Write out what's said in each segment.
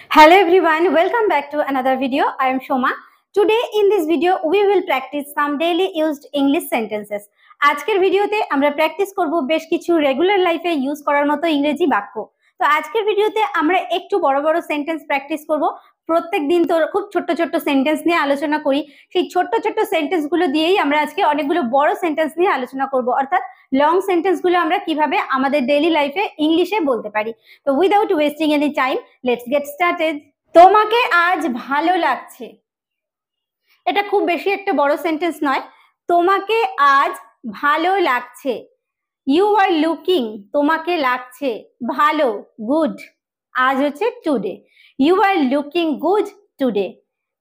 Hello everyone, welcome back to another video. I am Shoma. Today in this video we will practice some daily used English sentences. আজকের ভিডিওতে আমরা practice করব বেশ কিছু regular লাইফে use করার মতো ইংরেজি বাক্য। তো আজকের ভিডিওতে আমরা একটু বড় বড় সেন্টেন্স প্র্যাকটিস করব। প্রত্যেকদিন তো খুব ছোট ছোট সেন্টেন্স নিয়ে আলোচনা করি, সেই ছোট ছোট সেন্টেন্সগুলো দিয়েই আমরা আজকে অনেকগুলো বড় সেন্টেন্স নিয়ে আলোচনা করব, অর্থাৎ লং সেন্টেন্সগুলো আমরা কিভাবে আমাদের ডেইলি লাইফে ইংলিশে বলতে পারি। তো without wasting any time let's get started. তোমাকে আজ ভালো লাগছে, এটা খুব বেশি একটা বড় সেন্টেন্স নয়। তোমাকে আজ ভালো লাগছে, ইউ আর লুকিং, তোমাকে লাগছে ভালো, গুড, আজ হচ্ছে today. You are looking good today,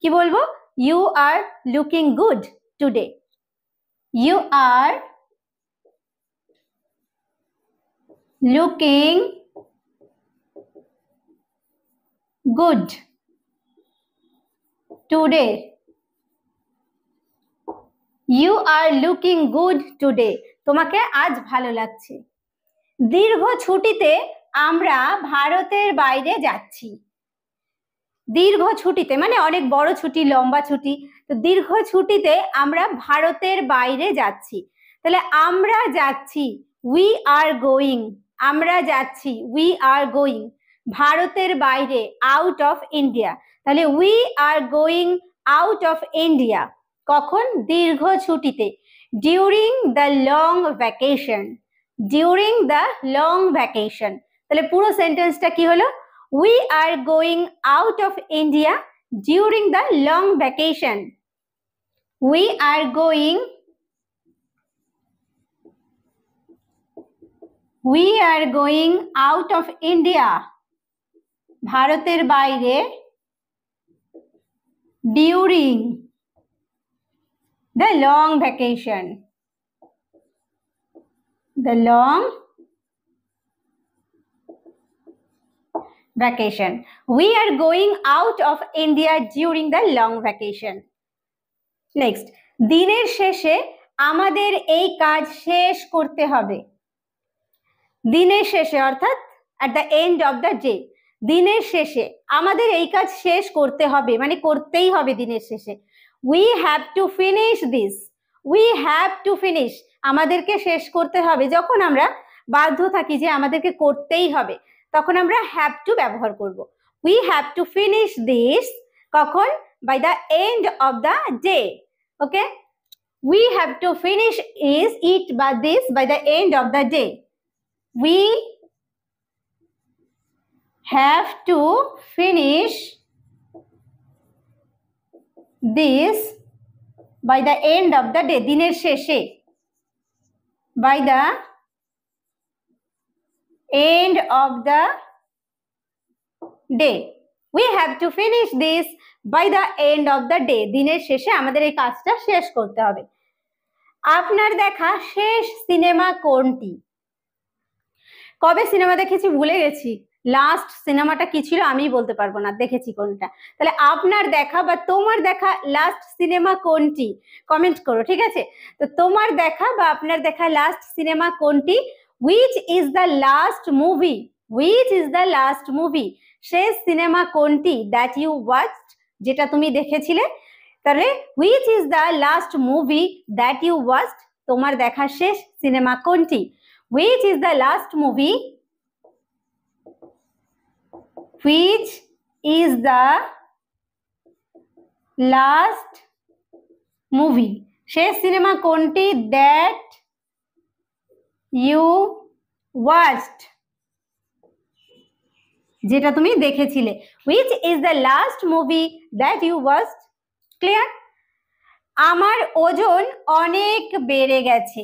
কি বলবো? You are looking good today. You are looking good today. You are looking good today, তোমাকে আজ ভালো লাগছে। দীর্ঘ ছুটিতে আমরা ভারতের বাইরে যাচ্ছি। দীর্ঘ ছুটিতে মানে অনেক বড় ছুটি, লম্বা ছুটি। তো দীর্ঘ ছুটিতে আমরা ভারতের বাইরে যাচ্ছি, তাহলে আমরা যাচ্ছি, উই আর গোয়িং, আমরা যাচ্ছি, উই আর গোয়িং ভারতের বাইরে, আউট অফ ইন্ডিয়া। তাহলে we are going out of India, কখন? দীর্ঘ ছুটিতে, during the long vacation, during the long vacation. তাহলে পুরো সেন্টেন্সটা কি হলো? We are going out of India during the long vacation. We are going out of India, ভারতের বাইরে, during the long vacation, the long vacation. We are going out of India during the long vacation. Next, দিনের শেষে আমাদের এই কাজ শেষ করতে হবে। দিনের শেষে অর্থাৎ at the end of the day, দিনের শেষে আমাদের এই কাজ শেষ করতে হবে, মানে করতেই হবে দিনের শেষে। We have to finish this. We have to finish, আমাদেরকে শেষ করতে হবে। যখন আমরা বাধ্য থাকি যে আমাদেরকে করতেই হবে, তখন আমরা হ্যাভ টু ব্যবহার করব। We have to finish this, কখন? By the end of the day. Okay, we have to finish it বা this by the end of the day. We have to finish this by the end of the day, দিনের শেষে, by the end of the day. We have to finish this by the end of the day. দিনের শেষে আমাদের এই কাজটা শেষ করতে হবে। আপনার দেখা শেষ সিনেমা কোনটি? কবে সিনেমা দেখেছি ভুলে গেছি, লাস্ট সিনেমাটা কি ছিল আমি বলতে পারবো না, দেখেছি কোনটা। তাহলে আপনার দেখা বা তোমার দেখা লাস্ট সিনেমা কোনটি, কমেন্ট করো, ঠিক আছে? তো তোমার দেখা বা আপনার দেখা লাস্ট সিনেমা কোনটি? Which is the last movie? Which is the last movie? শেষ সিনেমা কোনটি? That you watched, যেটা তুমি দেখেছিলে। তাহলে which is the last movie that you watched? তোমার দেখা শেষ সিনেমা কোনটি? Which is the last movie? Which is the last movie? শেষ সিনেমা কোনটি? That you watched, যেটা তুমি দেখেছিলে। Which is the last movie that you watched? Clear? আমার ওজন অনেক বেড়ে গেছে,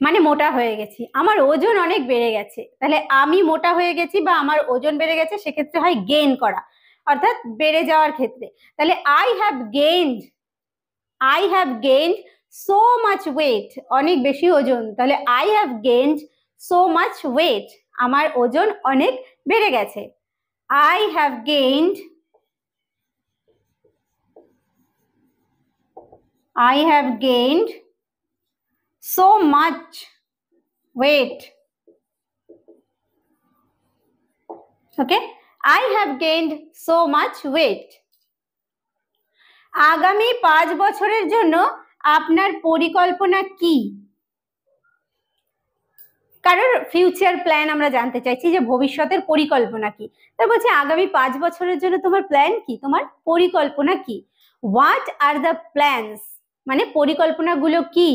মানে মোটা হয়ে গেছি। আমার ওজন অনেক বেড়ে গেছে, তাহলে আমি মোটা হয়ে গেছি বা আমার ওজন বেড়ে গেছে, সেক্ষেত্রে হয় গেইন করা, অর্থাৎ বেড়ে যাওয়ার ক্ষেত্রে। তাহলে I have gained so much weight, অনেক বেশি ওজন। তাহলে I have gained so much weight, আমার ওজন অনেক বেড়ে গেছে। I have gained so much weight. Okay, I have gained so much weight. আগামী 5 বছরের জন্য আপনার পরিকল্পনা কি? কারোর ফিউচার প্ল্যান আমরা জানতে চাইছি যে ভবিষ্যতের পরিকল্পনা কি। তার বলছে আগামী 5 বছরের জন্য তোমার প্ল্যান কি, তোমার পরিকল্পনা কি? হোয়াট আর দ্য প্ল্যানস, মানে পরিকল্পনাগুলো কি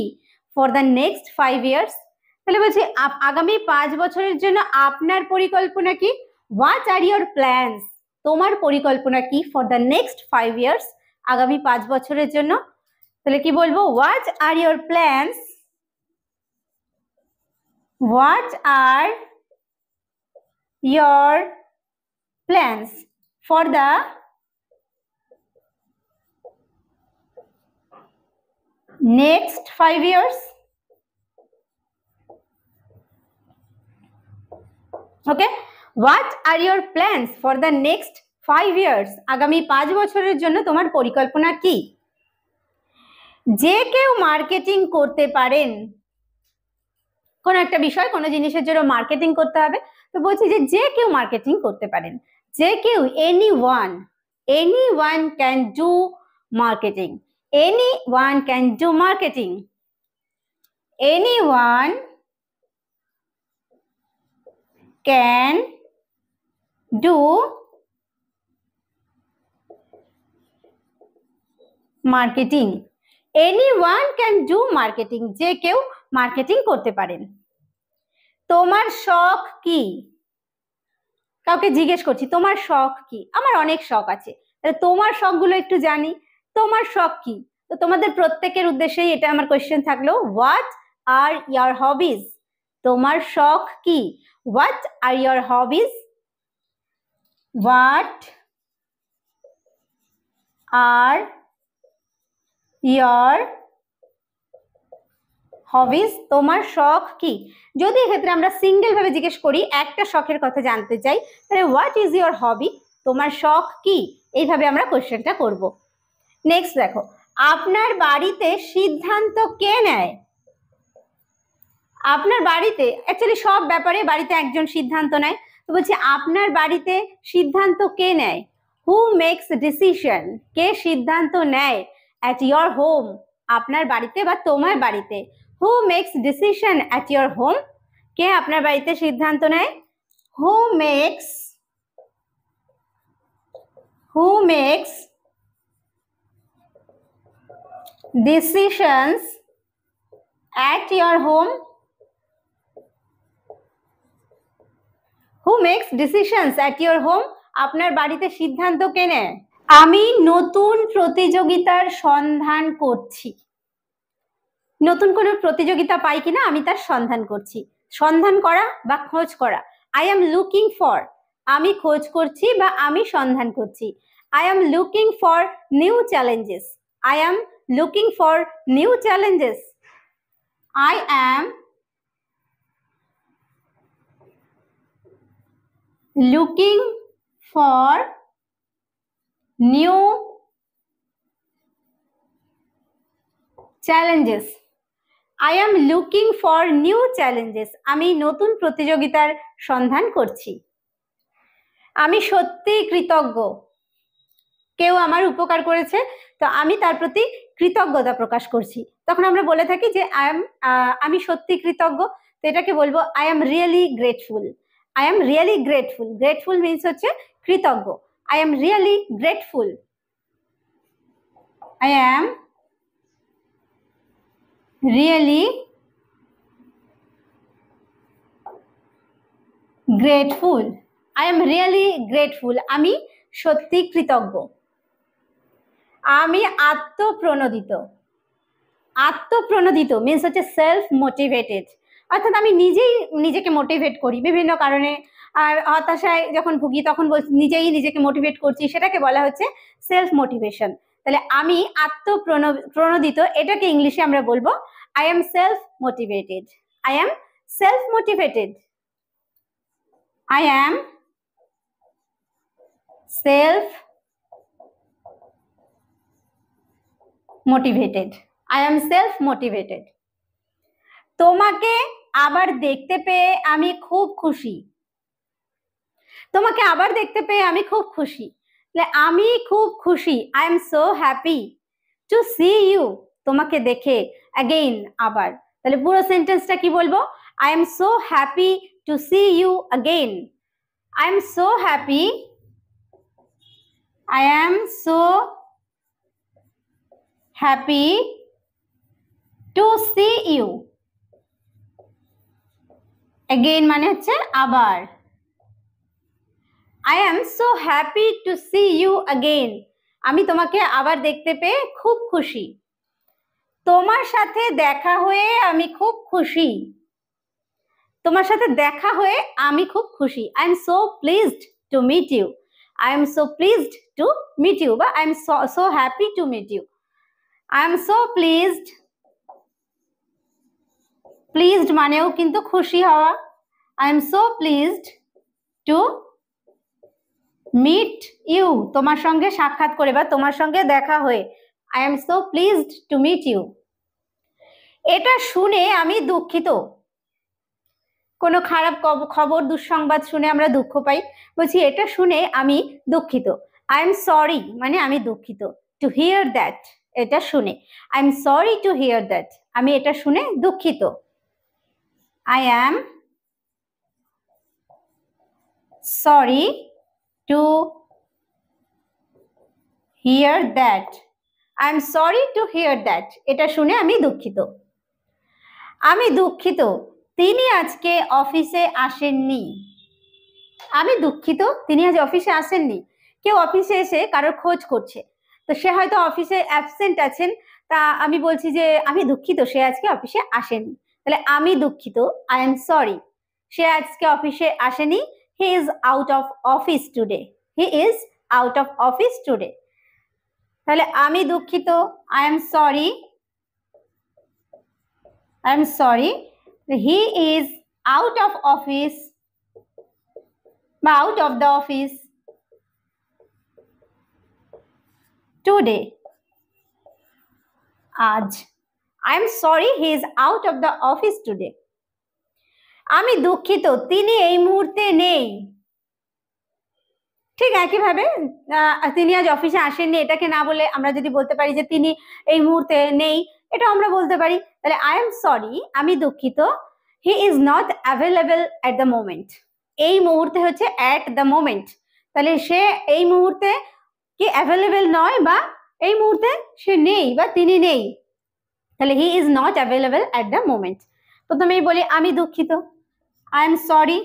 ফর দ্য নেক্সট 5 ইয়ার্স। তাহলে বলছে আগামী 5 বছরের জন্য আপনার পরিকল্পনা কি? হোয়াট আর ইয়োর প্ল্যানস, তোমার পরিকল্পনা কি ফর দ্য নেক্সট 5 ইয়ার্স, আগামী 5 বছরের জন্য। তাহলে কি বলবো? What are your plans, what are your plans for the next 5 years? Okay, what are your plans for the next 5 years? আগামী 5 বছরের জন্য তোমার পরিকল্পনা কি? যে কেউ মার্কেটিং করতে পারেন, কোন একটা বিষয়, কোন জিনিসের জন্য মার্কেটিং করতে হবে, তো বলছি যে কেউ মার্কেটিং করতে পারেন। যে কেউ, anyone can do marketing, anyone can do marketing, anyone can do marketing, anyone can do marketing, যে কেউ মার্কেটিং করতে পারেন। তোমার শখ কি? কাউকে জিজ্ঞেস করছি তোমার শখ কি? আমার অনেক শখ আছে, তাহলে তোমার শখগুলো একটু জানি। তোমার শখ কি? তো তোমাদের প্রত্যেকের উদ্দেশ্যেই এটা আমার কোয়েশ্চেন থাকলো, হোয়াট আর ইয়ার হবিজ? তোমার শখ কি? What are year hobbies? What are year hobbies, তোমার শখ কি? যদি এক্ষেত্রে আমরা সিঙ্গেল ভাবে জিজ্ঞেস করি, একটা শখের কথা জানতে চাই, তাহলে হোয়াট ইজ ইয়োর হবি, তোমার শখ কি, এইভাবে আমরা কোশ্চেনটা করব। নেক্সট দেখো, আপনার বাড়িতে সিদ্ধান্ত কে নেয়? আপনার বাড়িতে অ্যাকচুয়ালি সব ব্যাপারে বাড়িতে একজন সিদ্ধান্ত নেয়, তো বলছি আপনার বাড়িতে সিদ্ধান্ত কে নেয়? হু মেক্স ডিসিশন, কে সিদ্ধান্ত নেয় অ্যাট ইয়োর হোম, আপনার বাড়িতে বা তোমার বাড়িতে। Who makes decision at your home, কে আপনার বাড়িতে সিদ্ধান্ত নেয়? Who makes decisions at your home, who makes decisions at your home, আপনার বাড়িতে সিদ্ধান্ত কে নেয়? আমি নতুন প্রতিযোগিতার সন্ধান করছি, নতুন কোনো প্রতিযোগিতা পাই কিনা আমি তার সন্ধান করছি। সন্ধান করা বা খোঁজ করা, আই এম লুকিং ফর, আমি খোঁজ করছি বা আমি সন্ধান করছি। I am looking for new challenges, I am looking for new challenges, I am looking for new challenges, I am looking for new challenges, আমি নতুন প্রতিযোগিতার সন্ধান করছি। আমি সত্যি কৃতজ্ঞ, কেউ আমার উপকার করেছে তো আমি তার প্রতি কৃতজ্ঞতা প্রকাশ করছি, তখন আমরা বলে থাকি যে আমি সত্যি কৃতজ্ঞ, তো এটাকে বলবো I am really grateful. I am really grateful, grateful means হচ্ছে কৃতজ্ঞ। I am really grateful, I am really grateful, I am really grateful, আমি সত্যি কৃতজ্ঞ। আমি আত্মপ্রণোদিত, আত্মপ্রণোদিত মিন্স হচ্ছে সেলফ মোটিভেটেড, অর্থাৎ আমি নিজেই নিজেকে মোটিভেট করি বিভিন্ন কারণে, আর হতাশায় যখন ভুগি তখন নিজেই নিজেকে মোটিভেট করছি, সেটাকে বলা হচ্ছে সেলফ মোটিভেশন। তাহলে আমি আত্মপ্রণোদিত, এটাকে ইংলিশে আমরা বলবো I M self motivated, I am self motivated, I am self motivated, I am self motivated. তোমাকে আবার দেখতে পেয়ে আমি খুব খুশি, তোমাকে আবার দেখতে পেয়ে আমি খুব খুশি, আমি খুব খুশি, I am so happy to see you, তোমাকে দেখে, অ্যাগেইন আবার। তাহলে পুরো সেন্টেন্সটা কি বলবো? I am so happy to see you again. I am so happy, I am so happy to see you again মানে হচ্ছে আবার। I am so happy to see you again, আমি তোমাকে আবার দেখতে পেয়ে খুব খুশি। তোমার সাথে দেখা হয়ে আমি খুব খুশি, তোমার সাথে দেখা হয়ে আমি খুব খুশি। I am so pleased to meet you, I am so pleased to meet you বা I am so happy to meet you। I am so pleased, pleased মানেও কিন্তু খুশি হওয়া। I am so pleased to meet you, তোমার সঙ্গে সাক্ষাৎ করে বা তোমার সঙ্গে দেখা হয়ে। I am so pleased to meet you। এটা শুনে আমি দুঃখিত, কোনো খারাপ খবর দুঃসংবাদ শুনে আমরা দুঃখ পাই, বলছি এটা শুনে আমি দুঃখিত। I am sorry মানে আমি দুঃখিত, to hear that এটা শুনে। I am sorry to hear that, আমি এটা শুনে দুঃখিত। I am sorry to hear that, I am sorry to hear that, এটা শুনে আমি দুঃখিত। আমি দুঃখিত তিনি আজকে অফিসে আসেননি, আমি দুঃখিত তিনি আজ অফিসে আসেননি। কেউ অফিসে এসে কারোর খোঁজ করছে, তো সে হয়তো অফিসে অ্যাবসেন্ট আছেন, তা আমি বলছি যে আমি দুঃখিত সে আজকে অফিসে আসেনি। তাহলে আমি দুঃখিত, আই এম সরি, সে আজকে অফিসে আসেনি, he is out of office today, he is out of office today. তাহলে আমি দুঃখিত, I am sorry, I am sorry, he is out of office বা out of the office today, আজ। I am sorry he is out of the office today। আমি দুঃখিত তিনি এই মুহূর্তে নেই। ঠিক একইভাবে তিনি আজ অফিসে আসেননি এটাকে না বলে আমরা যদি বলতে পারি যে তিনি এই মুহূর্তে নেই, এটা আমরা বলতে পারি। তাহলে আই এম সরি, আমি দুঃখিত, he is not available at the moment, এই মুহূর্তে হচ্ছে অ্যাট দ্য মোমেন্ট, তাহলে সে এই মুহূর্তে কি অ্যাভেলেবল নয় বা এই মুহূর্তে সে নেই বা তিনি নেই, তাহলে he is not available at the moment. প্রথমেই বলি আমি দুঃখিত, I am sorry,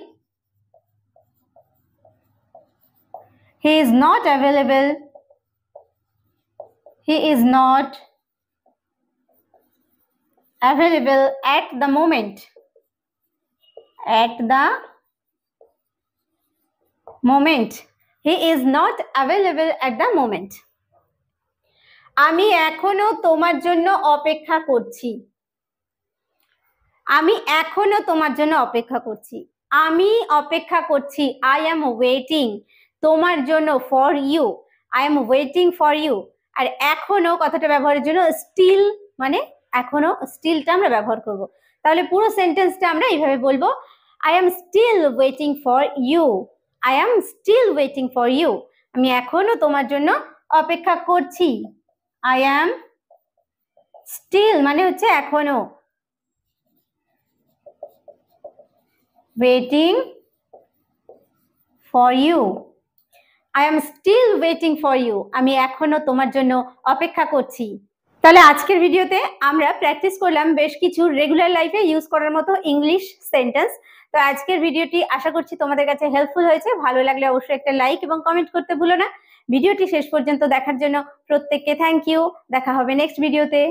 he is not available, he is not available at the moment, at the moment, he is not available at the moment। আমি এখনো তোমার জন্য অপেক্ষা করছি, আমি এখনো তোমার জন্য অপেক্ষা করছি, আমি অপেক্ষা করছি, I am waiting তোমার জন্য, for you, I am waiting for you. আর এখনো কথাটা ব্যবহারের জন্য স্টিল মানে এখনো, স্টিলটা আমরা ব্যবহার করব। তাহলে পুরো সেন্টেন্সটা আমরা এইভাবে বলবো, I am still waiting for you, I am still waiting for you, আমি এখনো তোমার জন্য অপেক্ষা করছি। আই এম স্টিল মানে হচ্ছে এখনো, waiting for you, I am still waiting for you, আমি এখনো তোমার জন্য অপেক্ষা করছি। তাহলে আজকের ভিডিওতে আমরা প্র্যাকটিস করলাম বেশ কিছু রেগুলার লাইফে ইউজ করার মতো ইংলিশ সেন্টেন্স। তো আজকের ভিডিওটি আশা করছি তোমাদের কাছে হেল্পফুল হয়েছে। ভালো লাগলে অবশ্যই একটা লাইক এবং কমেন্ট করতে ভুলো না। ভিডিওটি শেষ পর্যন্ত দেখার জন্য প্রত্যেককে থ্যাংক ইউ। দেখা হবে নেক্সট ভিডিওতে।